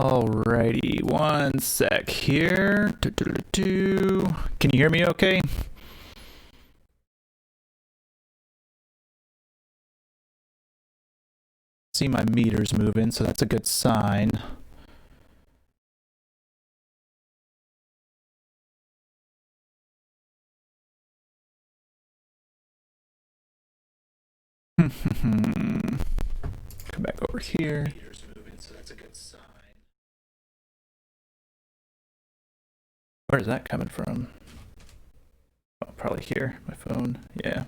Alrighty, one sec here. Can you hear me okay? See my meters moving, so that's a good sign. Come back over here. Meters moving, so that's a good sign. Where's that coming from? Oh, probably here, my phone. Yeah.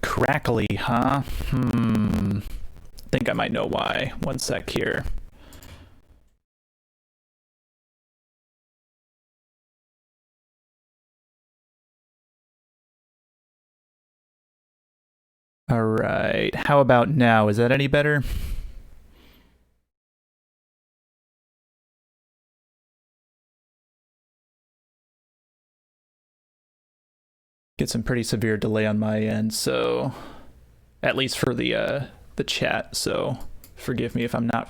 Crackly, huh? Think I might know why. One sec here. All right. How about now? Is that any better? Get some pretty severe delay on my end, so at least for the chat, so forgive me if I'm not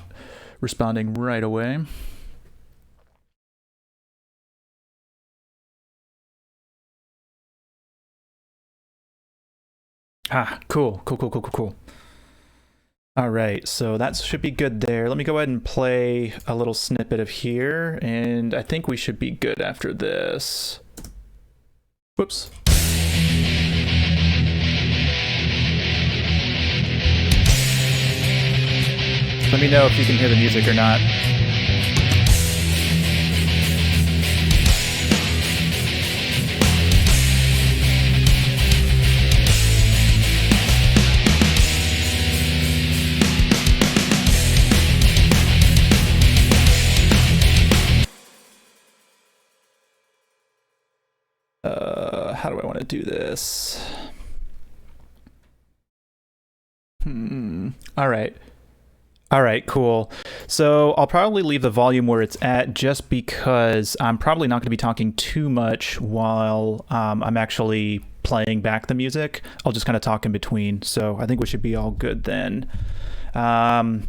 responding right away. Cool. All right, so that should be good there. Let me go ahead and play a little snippet of here, and I think we should be good after this. Whoops. Let me know if you can hear the music or not. How do I want to do this? All right, cool. So I'll probably leave the volume where it's at just because I'm probably not going to be talking too much while I'm actually playing back the music. I'll just kind of talk in between. So I think we should be all good then.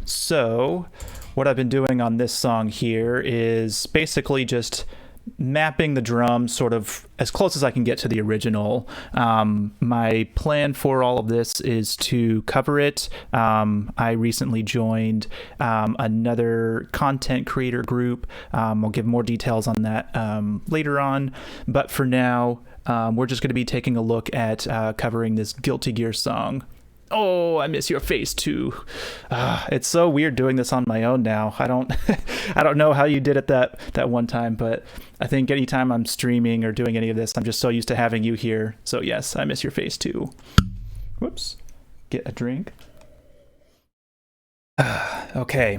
So what I've been doing on this song here is basically just mapping the drums sort of as close as I can get to the original. My plan for all of this is to cover it. I recently joined another content creator group. I'll give more details on that later on, but for now we're just going to be taking a look at covering this Guilty Gear song. Oh, I miss your face too. It's so weird doing this on my own now. I don't know how you did it that one time, but I think anytime I'm streaming or doing any of this, I'm just so used to having you here. So yes, I miss your face too. Whoops. Get a drink. Okay.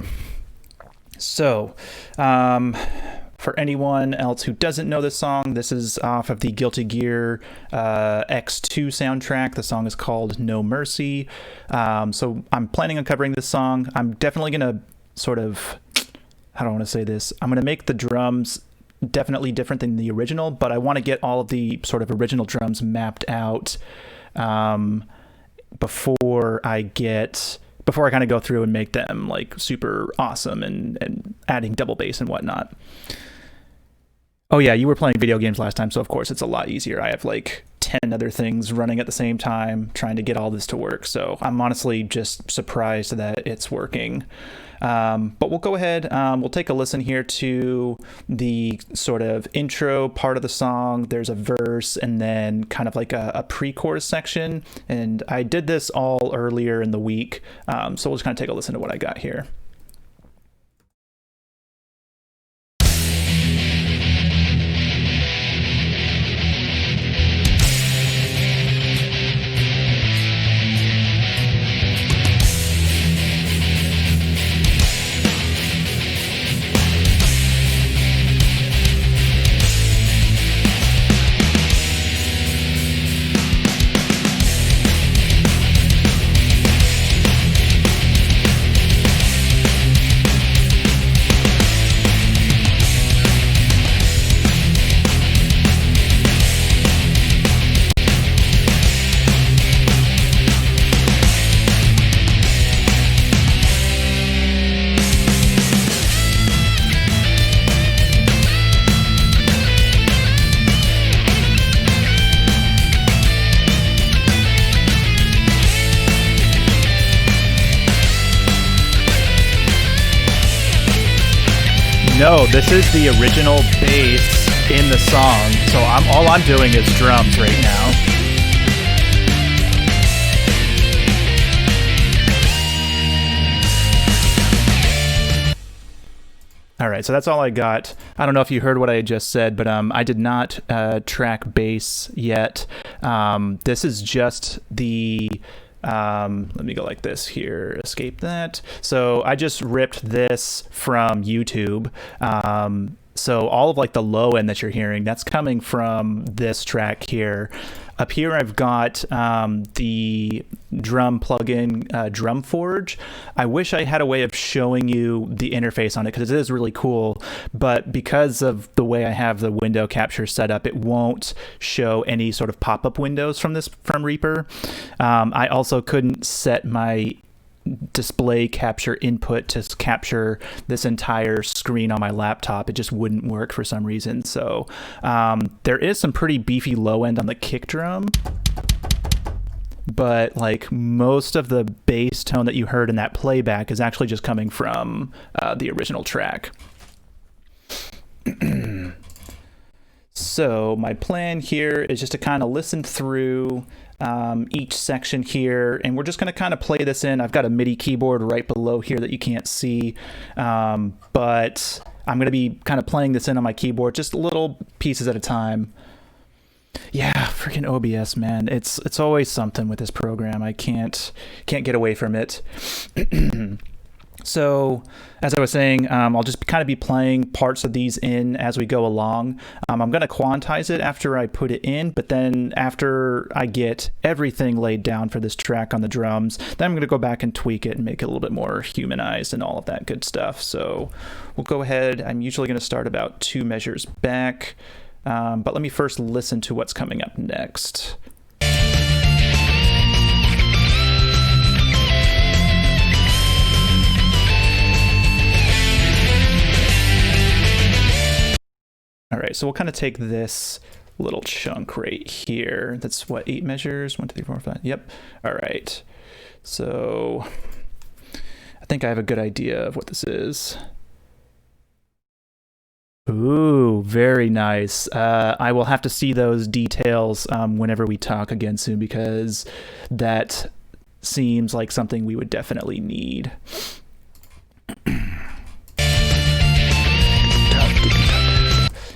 So, for anyone else who doesn't know this song, this is off of the Guilty Gear X2 soundtrack. The song is called No Mercy. So I'm planning on covering this song. I'm definitely going to sort of, how do I want to say this? I'm going to make the drums definitely different than the original, but I want to get all of the sort of original drums mapped out before I kind of go through and make them like super awesome and adding double bass and whatnot. Oh yeah, you were playing video games last time, so of course it's a lot easier. I have like 10 other things running at the same time trying to get all this to work, so I'm honestly just surprised that it's working. But we'll go ahead, we'll take a listen here to the sort of intro part of the song. There's a verse and then kind of like a pre-chorus section, and I did this all earlier in the week, so we'll just kind of take a listen to what I got here. No, this is the original bass in the song. So all I'm doing is drums right now. All right, so that's all I got. I don't know if you heard what I just said, but I did not track bass yet. This is just the... let me go like this here, escape that. So I just ripped this from YouTube. So all of like the low end that you're hearing, that's coming from this track here. Up here, I've got the drum plugin, Drum Forge. I wish I had a way of showing you the interface on it because it is really cool, but because of the way I have the window capture set up, it won't show any sort of pop-up windows from Reaper. I also couldn't set my display capture input to capture this entire screen on my laptop. It just wouldn't work for some reason. So there is some pretty beefy low end on the kick drum, but like most of the bass tone that you heard in that playback is actually just coming from the original track. So my plan here is just to kind of listen through each section here, and we're just going to kind of play this in. I've got a MIDI keyboard right below here that you can't see, but I'm going to be kind of playing this in on my keyboard, just little pieces at a time. Yeah, freaking OBS, man. It's always something with this program. I can't get away from it. So, as I was saying, I'll just kind of be playing parts of these in as we go along. I'm going to quantize it after I put it in, but then after I get everything laid down for this track on the drums, then I'm going to go back and tweak it and make it a little bit more humanized and all of that good stuff. So we'll go ahead. I'm usually going to start about 2 measures back, but let me first listen to what's coming up next. All right, so we'll kind of take this little chunk right here. That's what, 8 measures? 1, 2, 3, 4, 5. Yep. All right. So I think I have a good idea of what this is. Ooh, very nice. I will have to see those details whenever we talk again soon, because that seems like something we would definitely need.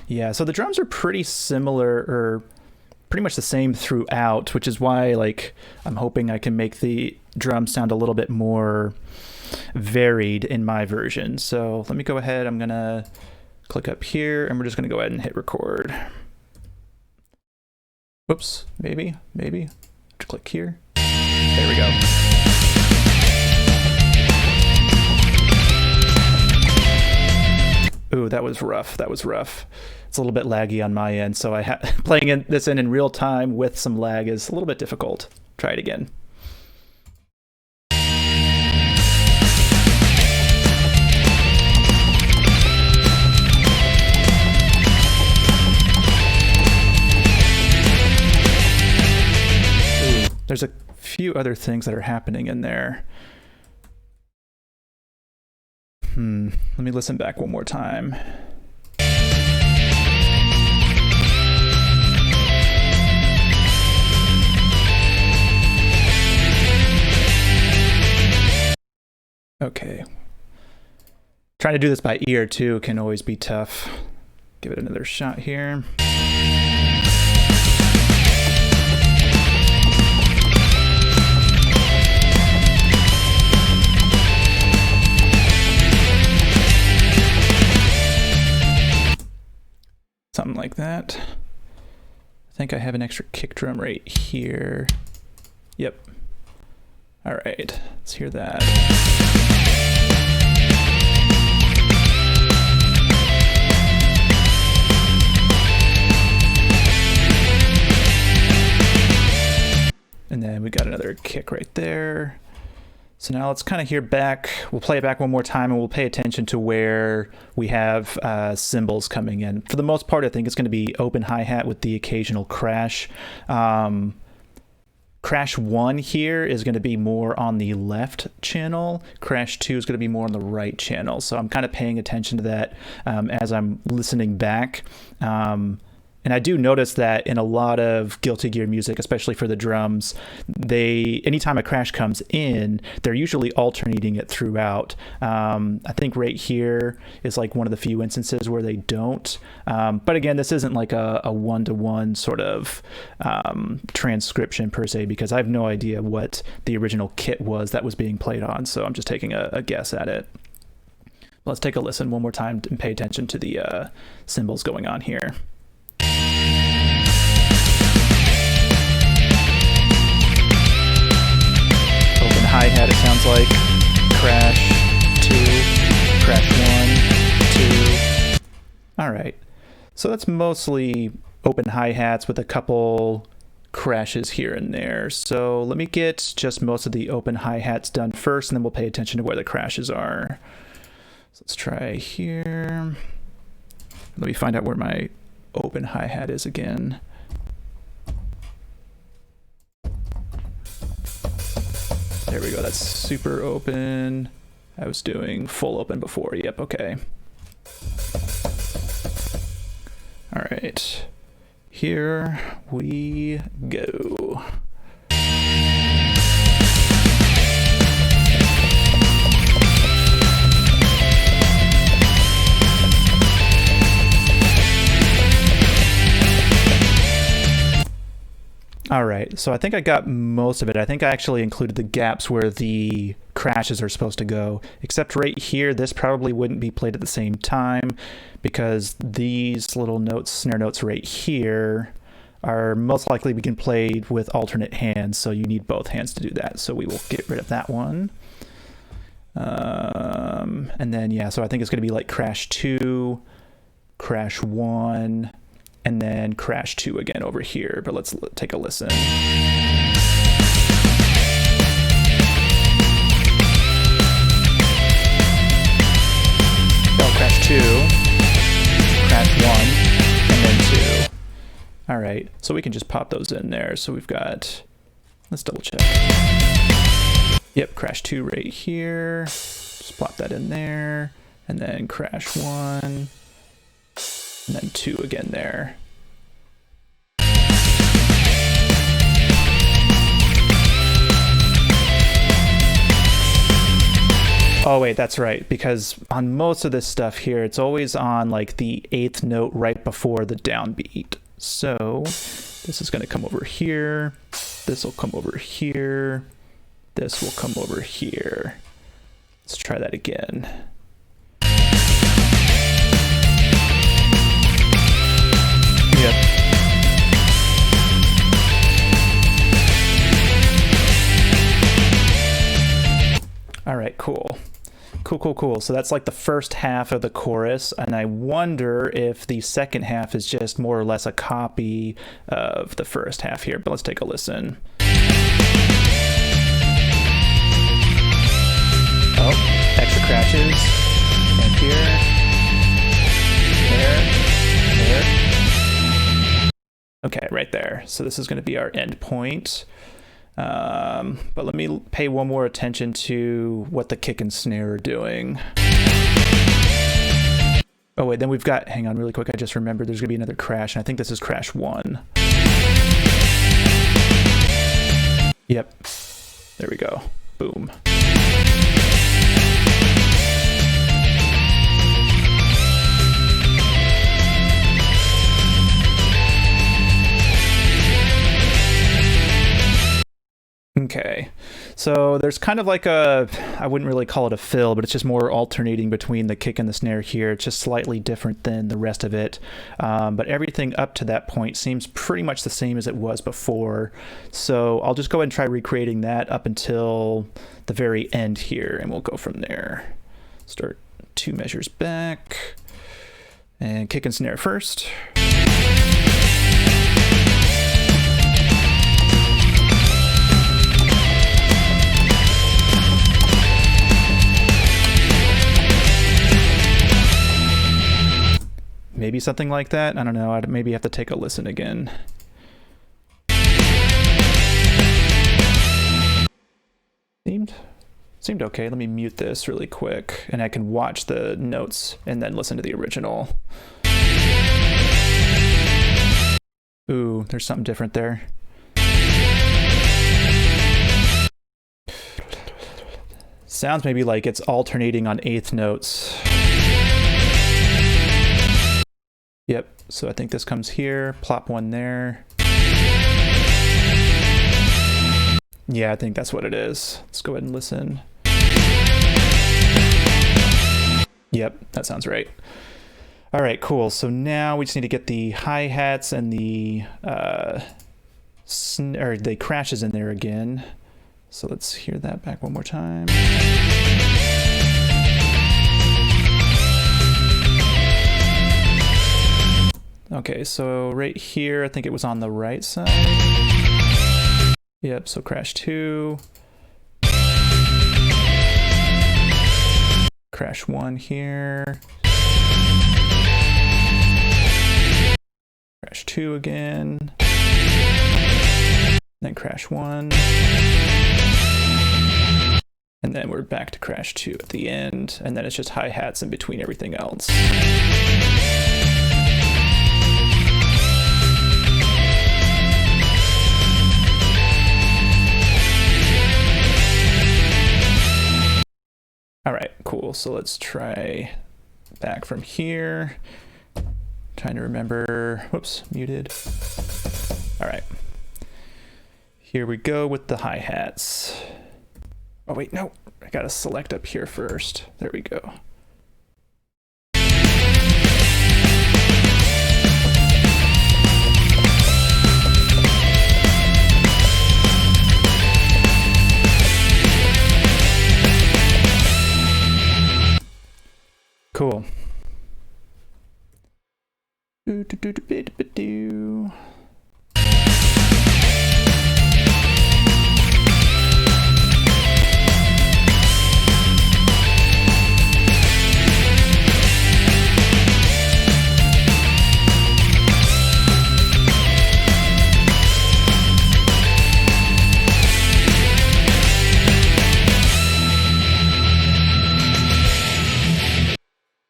Yeah, so the drums are pretty similar, or pretty much the same throughout, which is why like I'm hoping I can make the drums sound a little bit more varied in my version. So let me go ahead. I'm gonna click up here, and we're just gonna go ahead and hit record. Whoops, maybe. Just click here. There we go. Ooh, that was rough. It's a little bit laggy on my end, so playing this in real time with some lag is a little bit difficult. Try it again. Ooh, there's a few other things that are happening in there. Let me listen back one more time. Okay. Trying to do this by ear too can always be tough. Give it another shot here. Something like that. I think I have an extra kick drum right here. Yep. All right, let's hear that. And then we got another kick right there. So now let's kind of hear back. We'll play it back one more time, and we'll pay attention to where we have cymbals coming in. For the most part, I think it's going to be open hi-hat with the occasional crash Crash 1 here is going to be more on the left channel. Crash 2 is going to be more on the right channel. So I'm kind of paying attention to that as I'm listening back. And I do notice that in a lot of Guilty Gear music, especially for the drums, anytime a crash comes in, they're usually alternating it throughout. I think right here is like one of the few instances where they don't. But again, this isn't like a one-to-one sort of transcription per se, because I have no idea what the original kit was that was being played on. So I'm just taking a guess at it. Let's take a listen one more time and pay attention to the cymbals going on here. Open hi-hat, it sounds like. Crash 2, crash 1, 2. All right. So that's mostly open hi-hats with a couple crashes here and there. So let me get just most of the open hi-hats done first, and then we'll pay attention to where the crashes are. So let's try here. Let me find out where my open hi-hat is again. There we go, that's super open. I was doing full open before, yep, okay. All right, here we go. All right, so I think I got most of it. I think I actually included the gaps where the crashes are supposed to go, except right here, this probably wouldn't be played at the same time because these little notes, snare notes right here, are most likely being played with alternate hands, so you need both hands to do that. So we will get rid of that one. And then, yeah, so I think it's gonna be like crash 2, crash 1, and then crash 2 again over here, but let's take a listen. Oh, crash 2, crash 1, and then 2. All right, so we can just pop those in there. So we've got, let's double check. Yep, crash 2 right here. Just plop that in there, and then crash 1. And then 2 again there. Oh wait, that's right, because on most of this stuff here, it's always on like the 8th note right before the downbeat. So this is going to come over here, this will come over here, this will come over here. Let's try that again. Yep. All right, cool. Cool. So that's like the first half of the chorus, and I wonder if the second half is just more or less a copy of the first half here, but let's take a listen. Oh, extra crashes. And here. There. Okay, right there. So this is going to be our end point. But let me pay one more attention to what the kick and snare are doing. Oh wait, then we've got, hang on really quick, I just remembered there's going to be another crash, and I think this is crash 1. Yep. There we go. Boom. Okay, so there's kind of like a, I wouldn't really call it a fill, but it's just more alternating between the kick and the snare here. It's just slightly different than the rest of it, but everything up to that point seems pretty much the same as it was before. So I'll just go ahead and try recreating that up until the very end here, and we'll go from there. Start 2 measures back, and kick and snare first. Maybe something like that. I don't know. I'd maybe have to take a listen again. seemed okay. Let me mute this really quick, and I can watch the notes and then listen to the original. Ooh, there's something different there. Sounds maybe like it's alternating on eighth notes. Yep, so I think this comes here, plop one there. Yeah, I think that's what it is. Let's go ahead and listen. Yep, that sounds right. All right, cool. So now we just need to get the hi-hats and the the crashes in there again. So let's hear that back one more time. Okay, so right here, I think it was on the right side. Yep, so crash 2. Crash 1 here. Crash 2 again. Then crash 1. And then we're back to crash 2 at the end. And then it's just hi-hats in between everything else. All right, cool. So let's try back from here. Trying to remember, whoops, muted. All right. Here we go with the hi-hats. Oh wait, no, I gotta select up here first. There we go. Cool.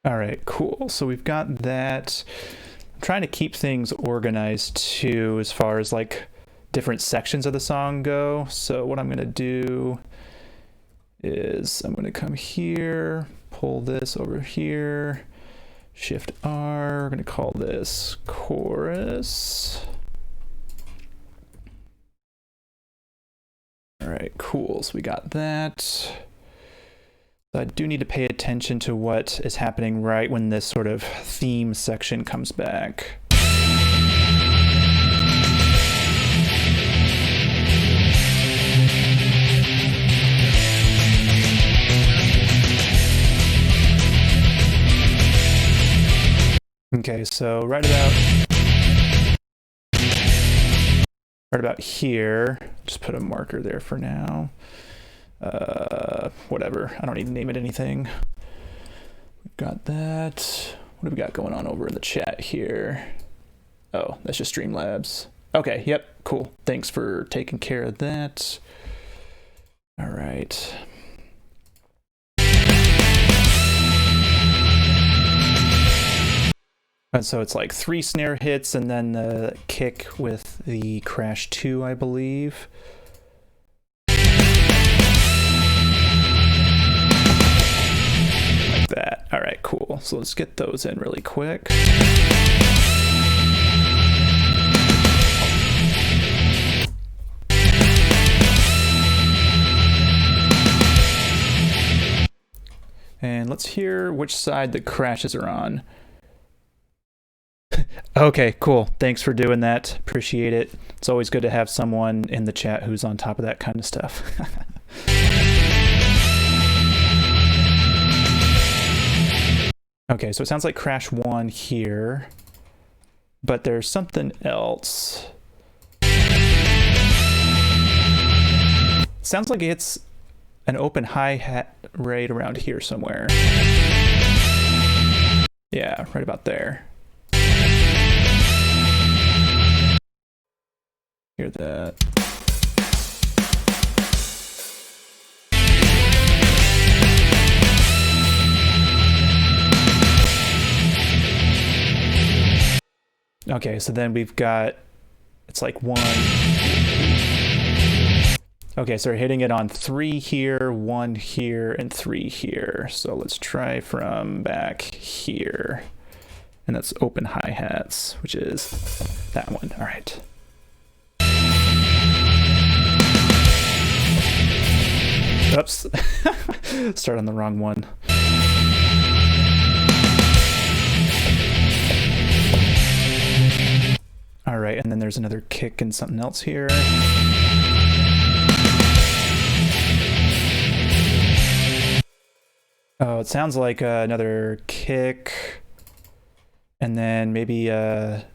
All right, cool. So we've got that. I'm trying to keep things organized too, as far as like different sections of the song go. So what I'm gonna do is I'm gonna come here, pull this over here, Shift R, we're gonna call this chorus. All right, cool. So we got that. I do need to pay attention to what is happening right when this sort of theme section comes back. Okay, so right about here, just put a marker there for now. Whatever, I don't need to name it anything. We've got that. What have we got going on over in the chat here? Oh, that's just Streamlabs. Okay, yep, cool. Thanks for taking care of that. All right. And so it's like 3 snare hits and then the kick with the crash 2, I believe. That. All right, cool. So let's get those in really quick. And let's hear which side the crashes are on. Okay, cool. Thanks for doing that. Appreciate it. It's always good to have someone in the chat who's on top of that kind of stuff. Okay, so it sounds like crash 1 here, but there's something else. Sounds like it's an open hi-hat right around here somewhere. Yeah, right about there. Hear that. Okay, so then we've got, it's like 1. Okay, so we're hitting it on 3 here, 1 here, and 3 here. So let's try from back here. And that's open hi-hats, which is that one. All right. Oops. Start on the wrong one. All right, and then there's another kick and something else here. Oh, it sounds like another kick, and then maybe a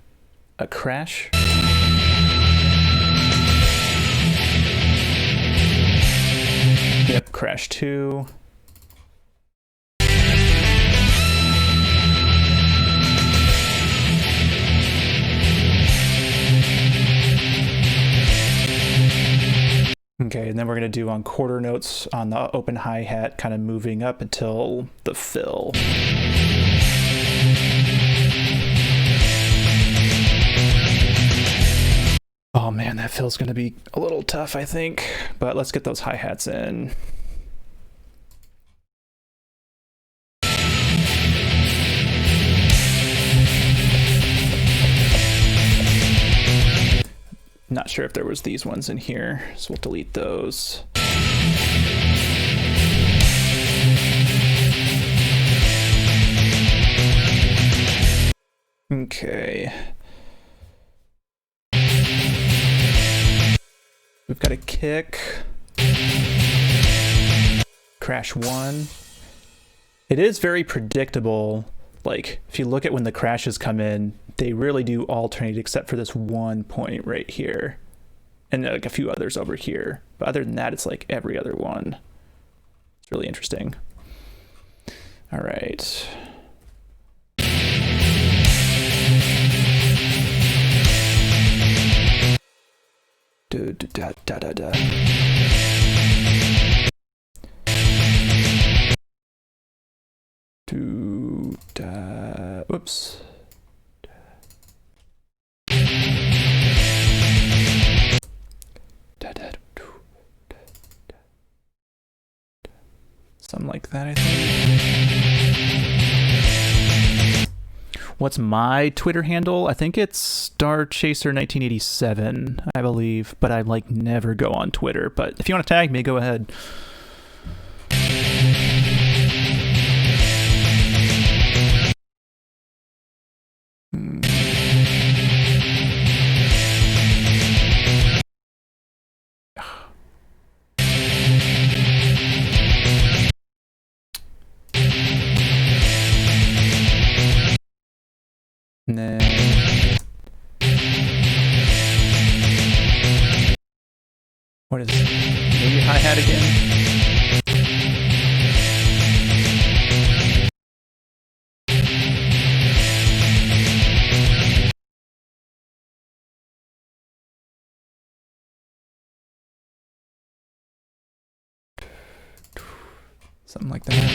crash. Yep, crash 2. Okay, and then we're going to do on quarter notes on the open hi-hat, kind of moving up until the fill. Oh man, that fill's going to be a little tough, I think, but let's get those hi-hats in. Not sure if there was these ones in here, so we'll delete those. Okay. We've got a kick. Crash 1. It is very predictable. Like, if you look at when the crashes come in, they really do alternate except for this one point right here. And like a few others over here. But other than that, it's like every other one. It's really interesting. All right. Da, da, da, da, da. Oops. Something like that, I think. What's my Twitter handle? I think it's StarChaser1987, I believe, but I like never go on Twitter. But if you want to tag me, go ahead. And then what is maybe hi-hat again? Something like that.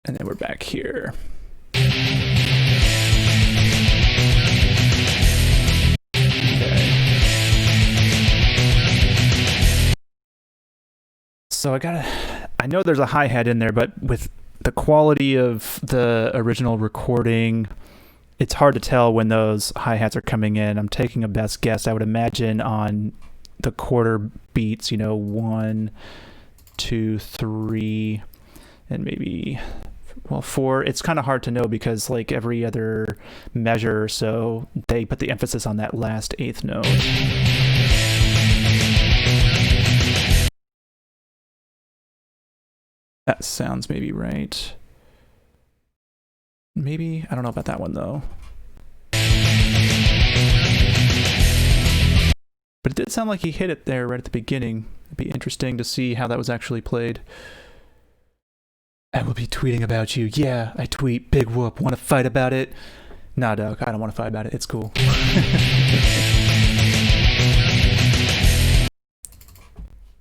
And then we're back here. Okay. So I know there's a hi-hat in there, but with the quality of the original recording, it's hard to tell when those hi-hats are coming in. I'm taking a best guess. I would imagine on the quarter beats, 1, 2, 3, and maybe 4. It's kind of hard to know because like every other measure, so they put the emphasis on that last 8th note. That sounds maybe right. Maybe, I don't know about that one though. But it did sound like he hit it there right at the beginning. It'd be interesting to see how that was actually played. I will be tweeting about you. Yeah, I tweet. Big whoop. Want to fight about it? Nah, Doug, I don't want to fight about it. It's cool.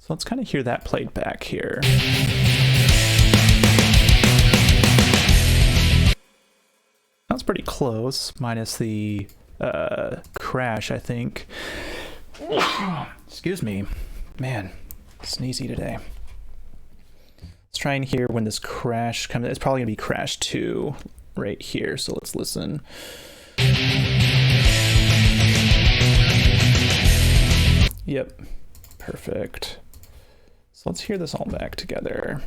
So let's kind of hear that played back here. Sounds pretty close, minus the crash, I think. Excuse me. Man, sneezy today. Let's try and hear when this crash comes. It's probably going to be crash 2 right here, so let's listen. Yep, perfect. So let's hear this all back together.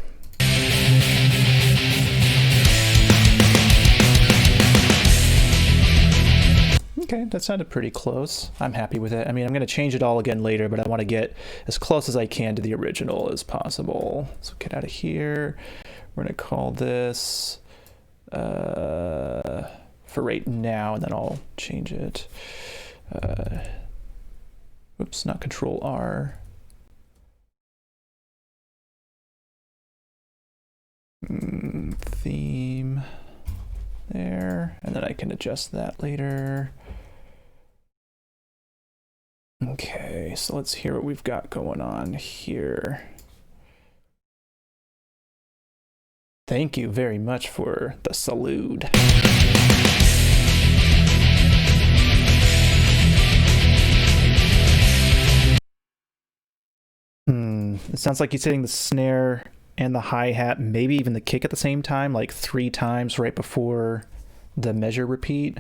Okay, that sounded pretty close. I'm happy with it. I mean, I'm going to change it all again later, but I want to get as close as I can to the original as possible. So get out of here. We're going to call this for right now, and then I'll change it. Oops, not Control R. Theme there, and then I can adjust that later. Okay, so let's hear what we've got going on here. Thank you very much for the salute. It sounds like he's hitting the snare and the hi-hat, maybe even the kick at the same time, like 3 times right before the measure repeat.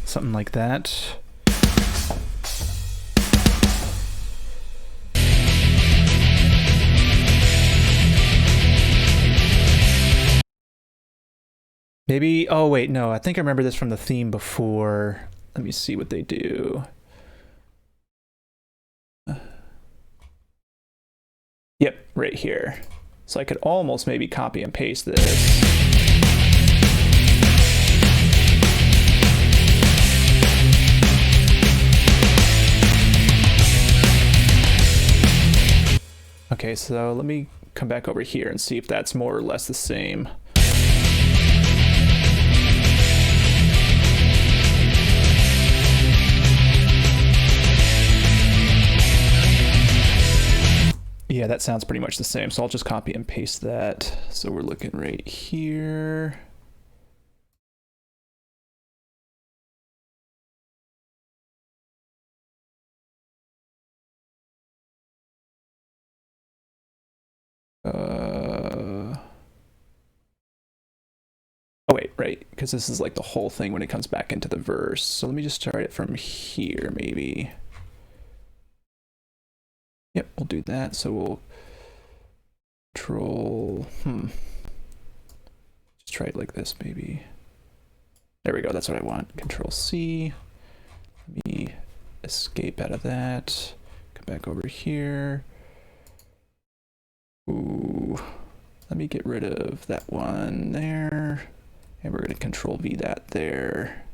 Something like that. Maybe, oh wait, no, I think I remember this from the theme before. Let me see what they do. Yep, right here. So I could almost maybe copy and paste this. Okay, so let me come back over here and see if that's more or less the same. Yeah, that sounds pretty much the same. So I'll just copy and paste that. So we're looking right here. Oh wait, right, because this is like the whole thing when it comes back into the verse. So let me just start it from here, maybe. Yep, we'll do that. So we'll control, just try it like this, maybe. There we go, that's what I want. Control C. Let me escape out of that. Come back over here. Ooh, let me get rid of that one there. And we're gonna Control V that there.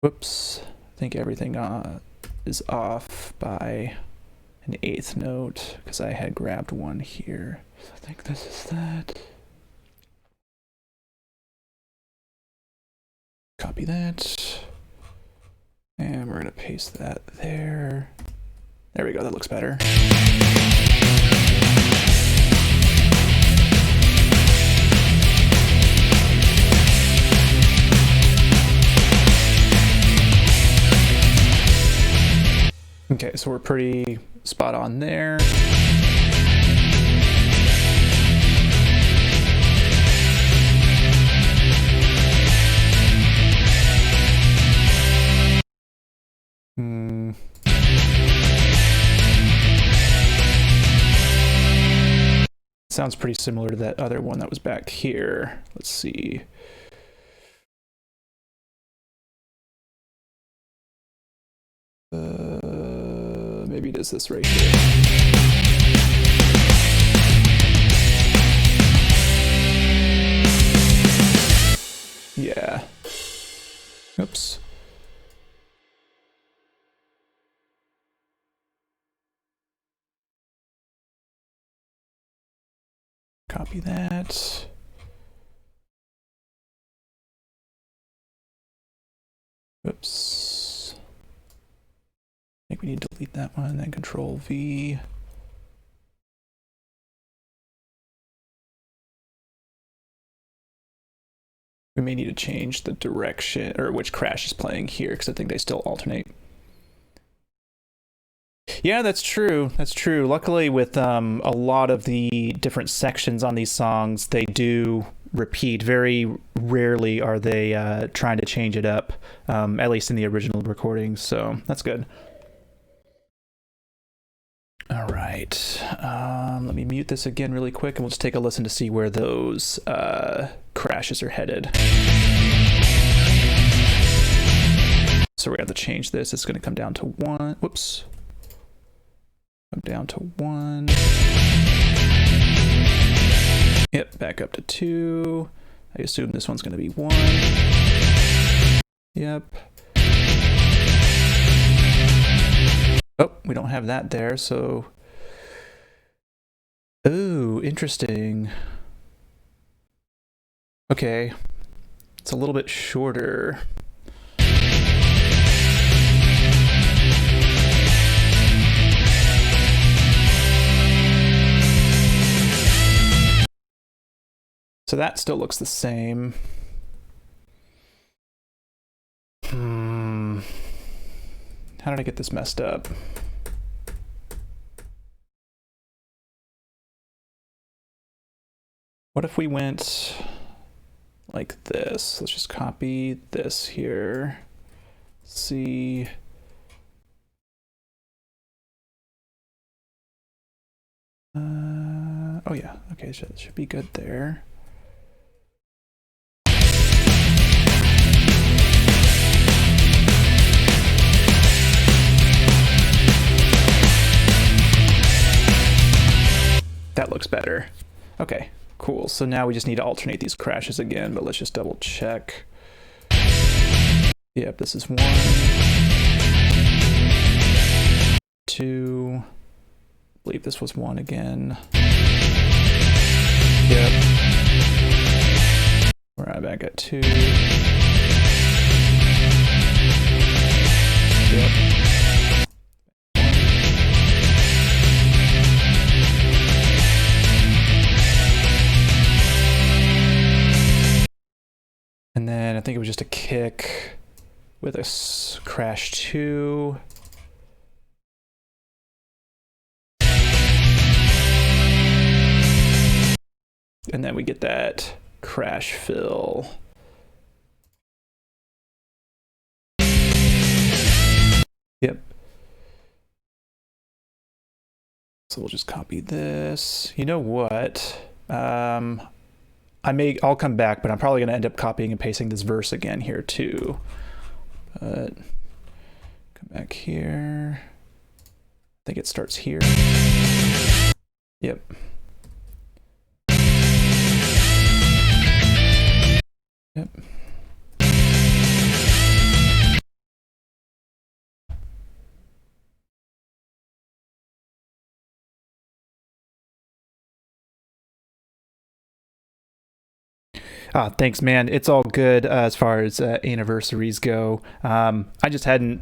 Whoops, I think everything is off by an 1/8 note because I had grabbed one here. So I think this is that. Copy that. And we're gonna paste that there. There we go, that looks better. Okay, so we're pretty spot on there. Sounds pretty similar to that other one that was back here. Let's see. Maybe it is this right here. Yeah. Oops. Copy that. Oops. I think we need to delete that one, then Control V. We may need to change the direction or which crash is playing here because I think they still alternate. Yeah, that's true. That's true. Luckily, with a lot of the different sections on these songs, they do repeat. Very rarely are they trying to change it up, at least in the original recordings. So that's good. All right. Let me mute this again really quick, and we'll just take a listen to see where those crashes are headed. So we're going to have to change this. It's going to come down to 1. Whoops. Come down to 1. Yep, back up to 2. I assume this one's going to be 1. Yep. Oh, we don't have that there, so... Ooh, interesting. Okay. It's a little bit shorter. So that still looks the same. How did I get this messed up? What if we went like this? Let's just copy this here. See. Oh yeah, okay, so it should be good there. That looks better. Okay, cool. So now we just need to alternate these crashes again, but let's just double check. Yep, this is 1, 2. I believe this was 1 again. Yep. We're right back at 2. Yep. And then I think it was just a kick with a crash 2. And then we get that crash fill. Yep. So we'll just copy this. You know what? I'll come back, but I'm probably going to end up copying and pasting this verse again here too. But come back here. I think it starts here. Yep. Yep. Thanks, man. It's all good as far as anniversaries go. I just hadn't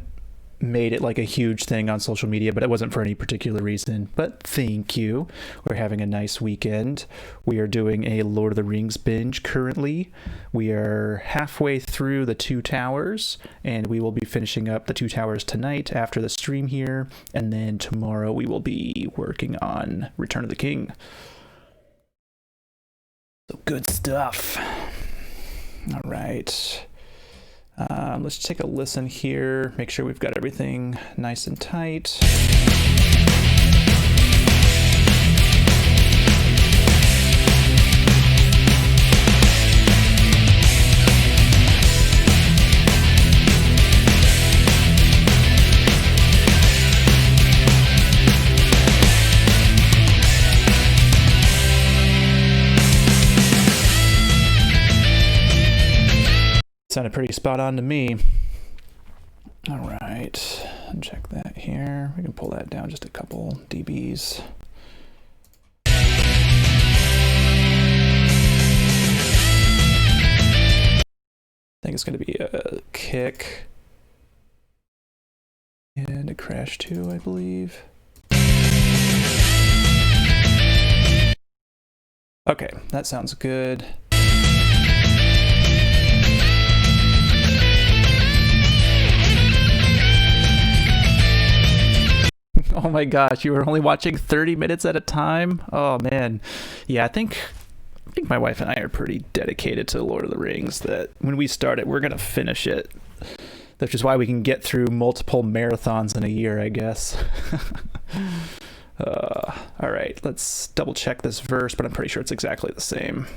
made it like a huge thing on social media, but it wasn't for any particular reason. But thank you. We're having a nice weekend. We are doing a Lord of the Rings binge currently. We are halfway through the Two Towers, and we will be finishing up the Two Towers tonight after the stream here. And then tomorrow we will be working on Return of the King. So good stuff. All right. Let's take a listen here. Make sure we've got everything nice and tight. Sounded pretty spot on to me. All right, check that here. We can pull that down just a couple dBs. I think it's going to be a kick crash too, I believe. Okay, that sounds good. Oh my gosh, you were only watching 30 minutes at a time? Oh man. Yeah, I think my wife and I are pretty dedicated to Lord of the Rings, that when we start it, we're going to finish it. Which is why we can get through multiple marathons in a year, I guess. All right, let's double check this verse, but I'm pretty sure it's exactly the same.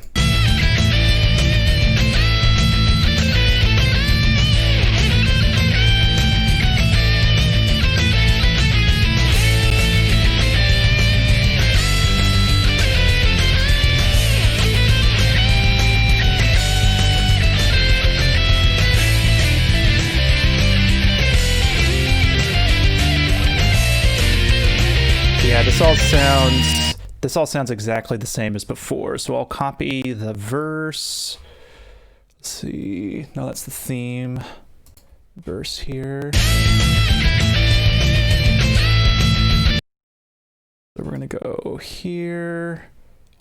Yeah, this all sounds exactly the same as before. So I'll copy the verse. Let's see. No, that's the theme. Verse here. So we're gonna go here,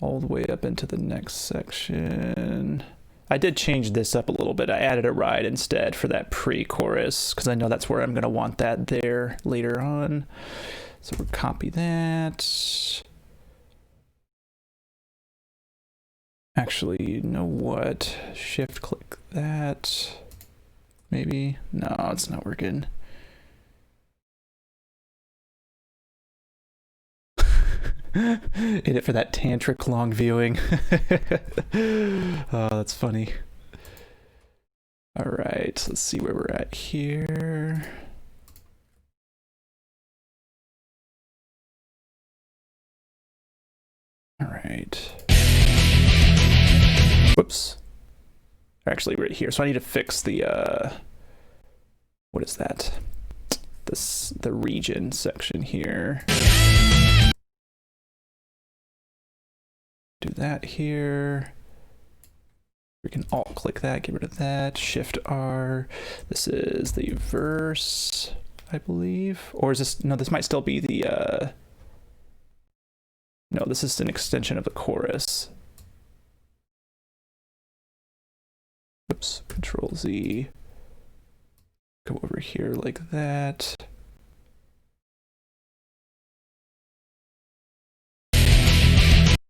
all the way up into the next section. I did change this up a little bit. I added a ride instead for that pre-chorus, because I know that's where I'm gonna want that there later on. So we'll copy that. Actually, you know what? Shift click that. Maybe? No, it's not working. In it for that tantric long viewing. Oh, that's funny. All right, let's see where we're at here. All right. Whoops. Actually, right here. So I need to fix the, what is that? The region section here. Do that here. We can alt click that, get rid of that. Shift R. This is the verse, I believe. Or is this, no, this might still be the, no, this is an extension of the chorus. Oops, Control Z. Go over here like that.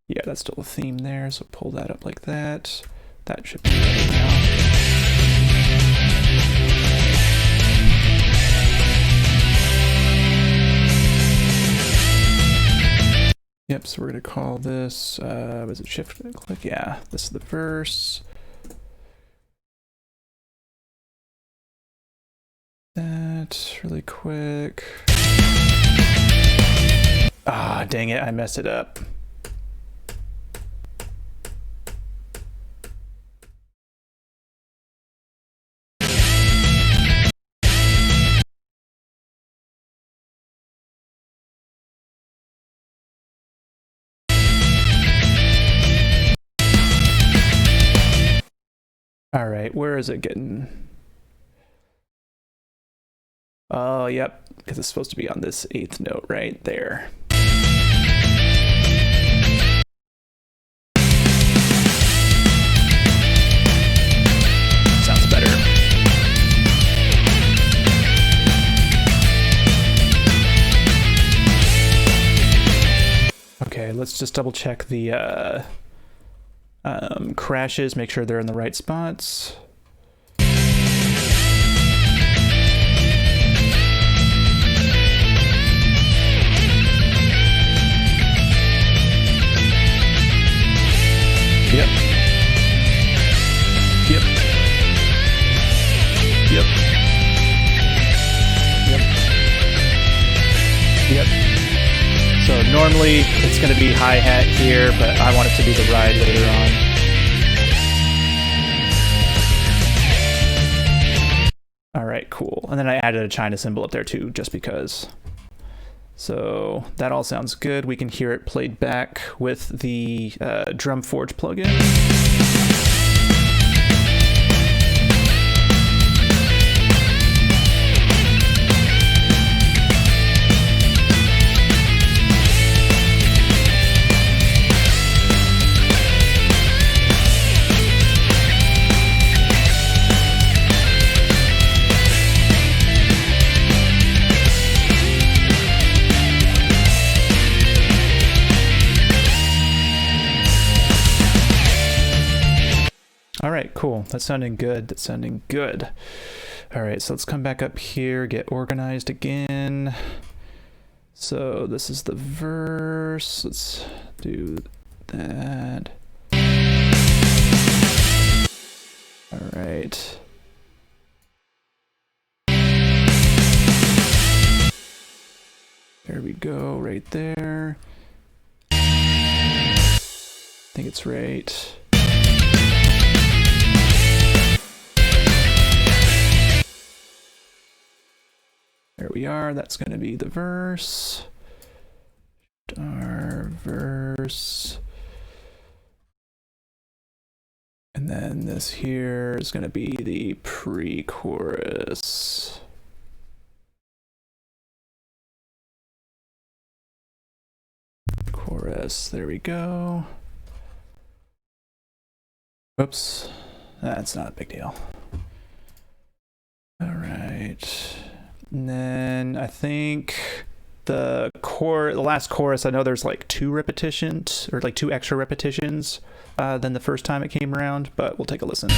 Yeah, that's still a theme there, so pull that up like that. That should be ready now. Yep, so we're gonna call this, was it shift click? Yeah, this is the verse. That really quick. Ah, dang it, I messed it up. All right, where is it getting? Oh, yep, because it's supposed to be on this 8th note right there. Sounds better. Okay, let's just double check the crashes, make sure they're in the right spots. Yep. Yep. Yep. Yep. Yep. So normally it's going to be hi-hat here, but I want it to be the ride later on. All right, cool. And then I added a China cymbal up there too, just because. So that all sounds good. We can hear it played back with the DrumForge plugin. right, cool. That's sounding good. That's sounding good. All right, so let's come back up here, get organized again. So this is the verse. Let's do that. All right. There we go, right there. I think it's right. There we are. That's going to be the verse. Our verse. And then this here is going to be the pre-chorus. Chorus. There we go. Oops. That's not a big deal. All right. And then I think the last chorus, I know there's like 2 repetitions, or like 2 extra repetitions than the first time it came around, but we'll take a listen.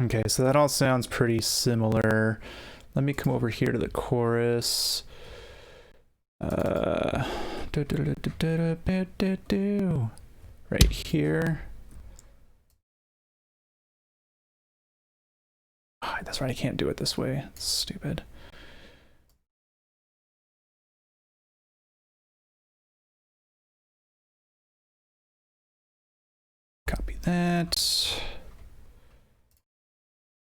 Okay, so that all sounds pretty similar. Let me come over here to the chorus. Right here. Oh, that's right, I can't do it this way. It's stupid. Copy that.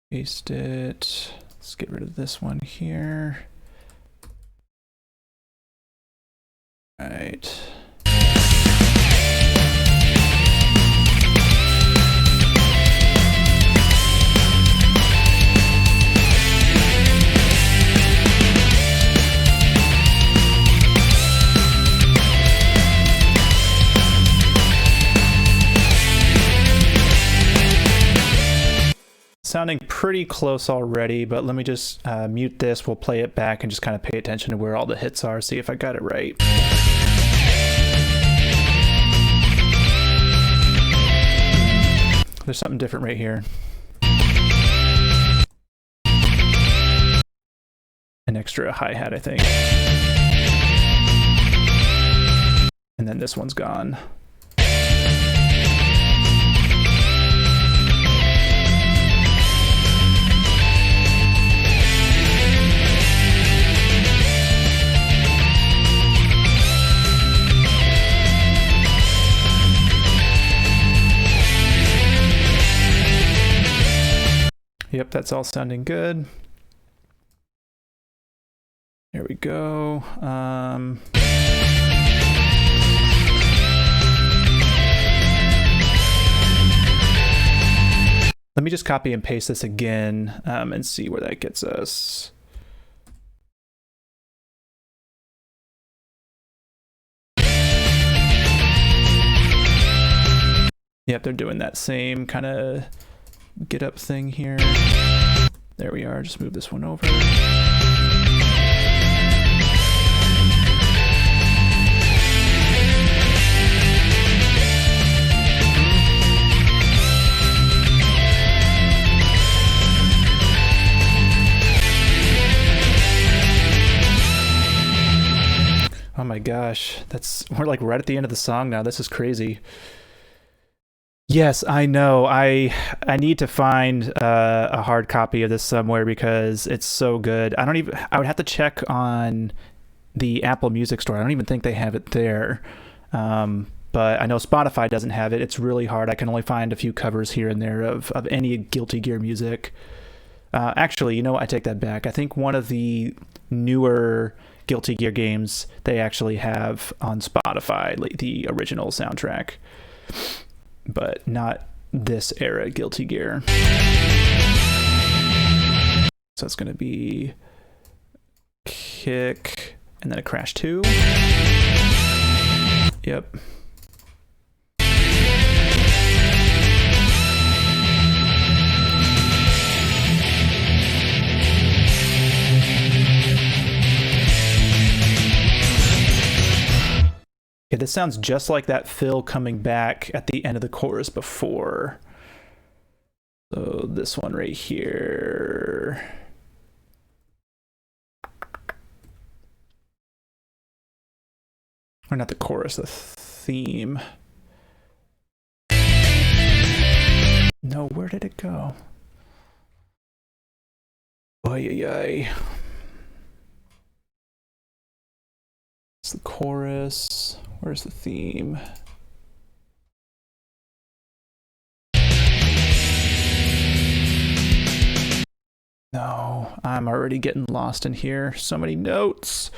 Paste it. Let's get rid of this one here. All right. Sounding pretty close already, but let me just mute this. We'll play it back and just kind of pay attention to where all the hits are, see if I got it right. There's something different right here. An extra hi-hat, I think. And then this one's gone. Yep, that's all sounding good. There we go. Let me just copy and paste this again and see where that gets us. Yep, they're doing that same kind of get up thing here. There we are. Just move this one over. Oh my gosh, we're like right at the end of the song now. This is crazy. Yes, I know. I need to find a hard copy of this somewhere because it's so good. I would have to check on the Apple Music Store. I don't even think they have it there. But I know Spotify doesn't have it. It's really hard. I can only find a few covers here and there of any Guilty Gear music. Actually, you know what? I take that back. I think one of the newer Guilty Gear games they actually have on Spotify, like the original soundtrack, but not this era Guilty Gear. So it's going to be kick and then a crash 2. Yep. Okay, this sounds just like that fill coming back at the end of the chorus before. So this one right here. Or not the chorus, the theme. No, where did it go? Oy, oy, oy. It's the chorus. Where's the theme? No, I'm already getting lost in here. So many notes.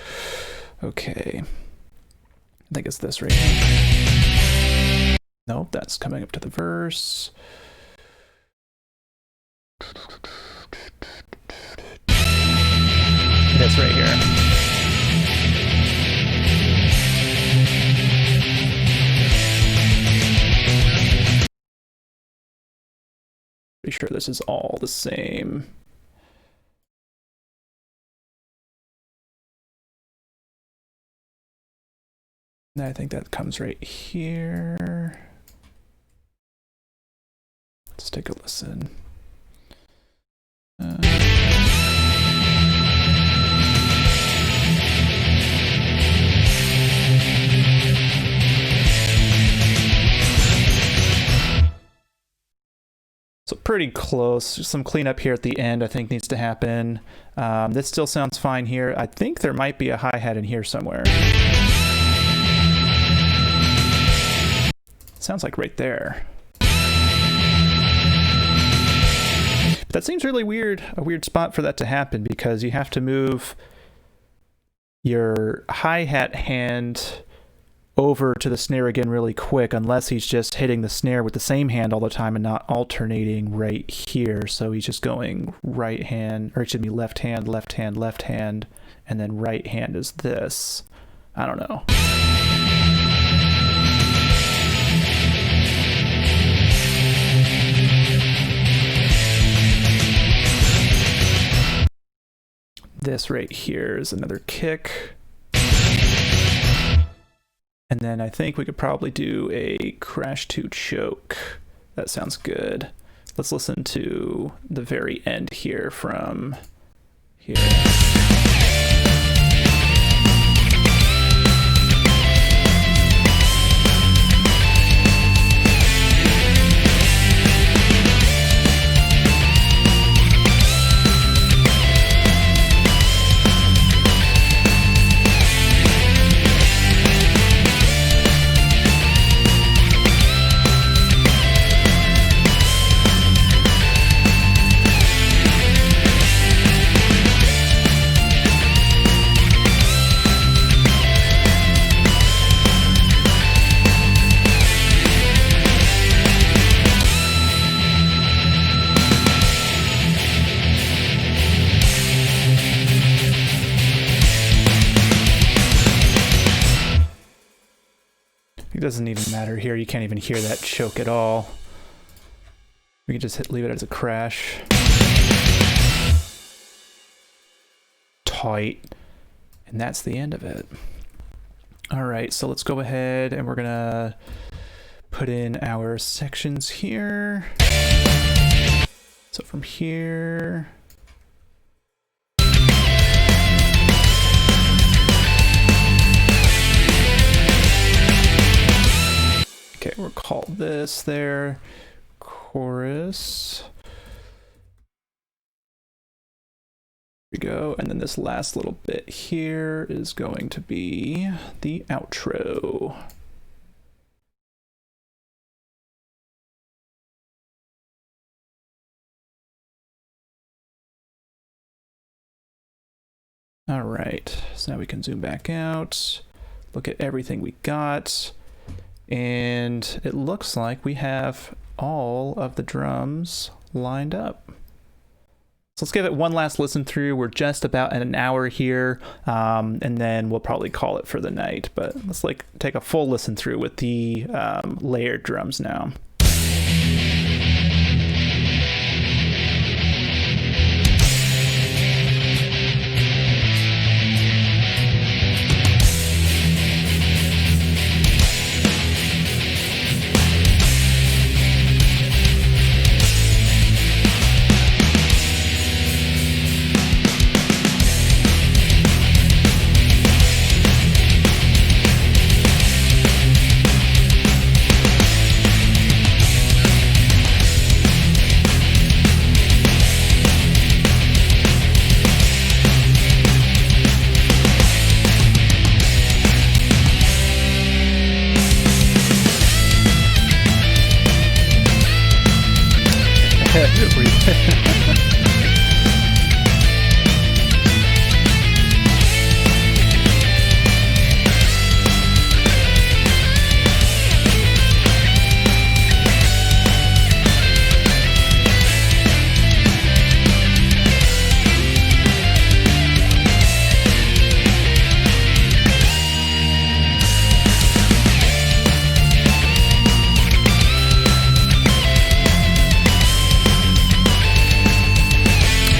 Okay. I think it's this right here. Nope, that's coming up to the verse. That's right here. Pretty sure this is all the same. And I think that comes right here. Let's take a listen. So pretty close. Just some cleanup here at the end I think needs to happen. This still sounds fine here. I think there might be a hi-hat in here somewhere. Sounds like right there. But that seems really weird, a weird spot for that to happen, because you have to move your hi-hat hand over to the snare again really quick, unless he's just hitting the snare with the same hand all the time and not alternating right here. So he's just going right hand, or it should be left hand, left hand, left hand, and then right hand is this. I don't know. This right here is another kick. And then I think we could probably do a crash 2 choke. That sounds good. Let's listen to the very end here from here. It doesn't even matter here. You can't even hear that choke at all. We can just leave it as a crash. Tight. And that's the end of it. All right, so let's go ahead and we're gonna put in our sections here. So from here, okay, we'll call this there chorus. Here we go, and then this last little bit here is going to be the outro. All right, so now we can zoom back out, look at everything we got, and it looks like we have all of the drums lined up. So let's give it one last listen through. We're just about at an hour here, and then we'll probably call it for the night. But let's take a full listen through with the layered drums now.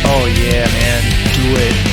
Oh yeah, man, do it.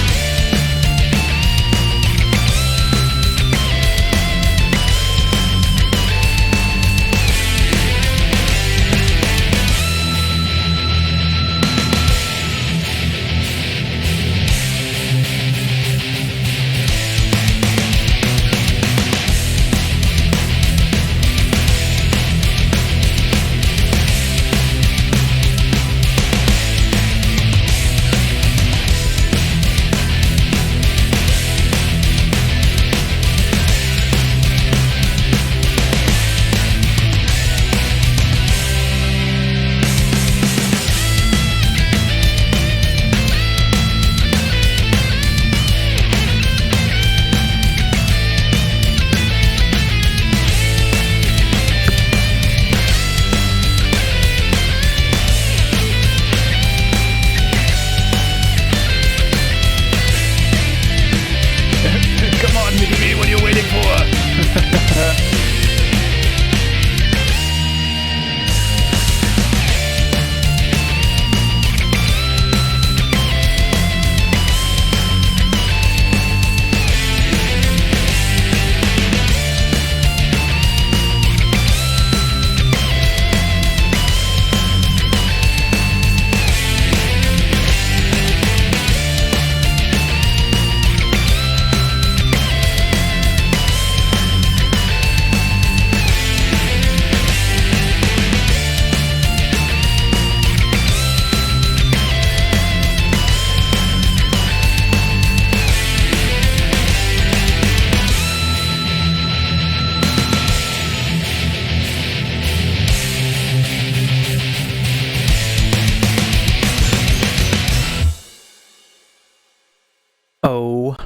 Oh,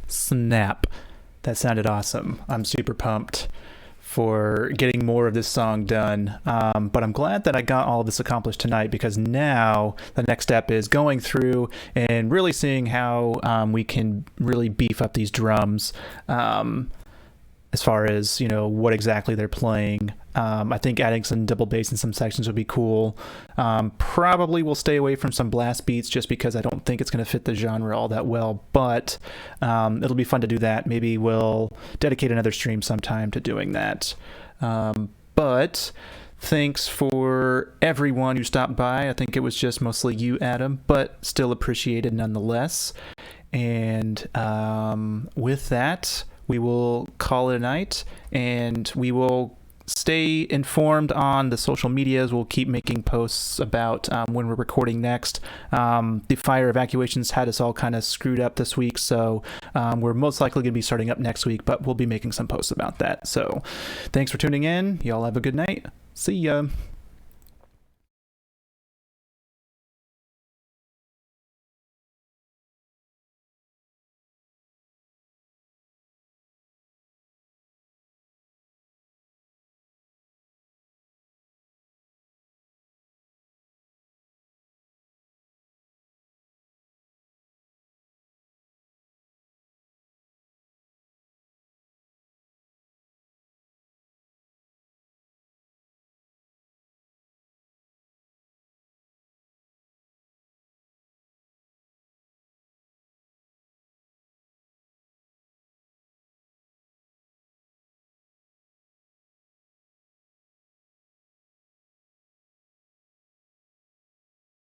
snap. That sounded awesome. I'm super pumped for getting more of this song done. But I'm glad that I got all of this accomplished tonight, because now the next step is going through and really seeing how we can really beef up these drums as far as, you know, what exactly they're playing. I think adding some double bass in some sections would be cool. Probably will stay away from some blast beats just because I don't think it's going to fit the genre all that well, but it'll be fun to do that. Maybe we'll dedicate another stream sometime to doing that. But thanks for everyone who stopped by. I think it was just mostly you, Adam, but still appreciated nonetheless. And with that, we will call it a night, and we will stay informed on the social medias. We'll keep making posts about when we're recording next. The fire evacuations had us all kind of screwed up this week, so we're most likely going to be starting up next week, but we'll be making some posts about that. So thanks for tuning in. Y'all have a good night. See ya.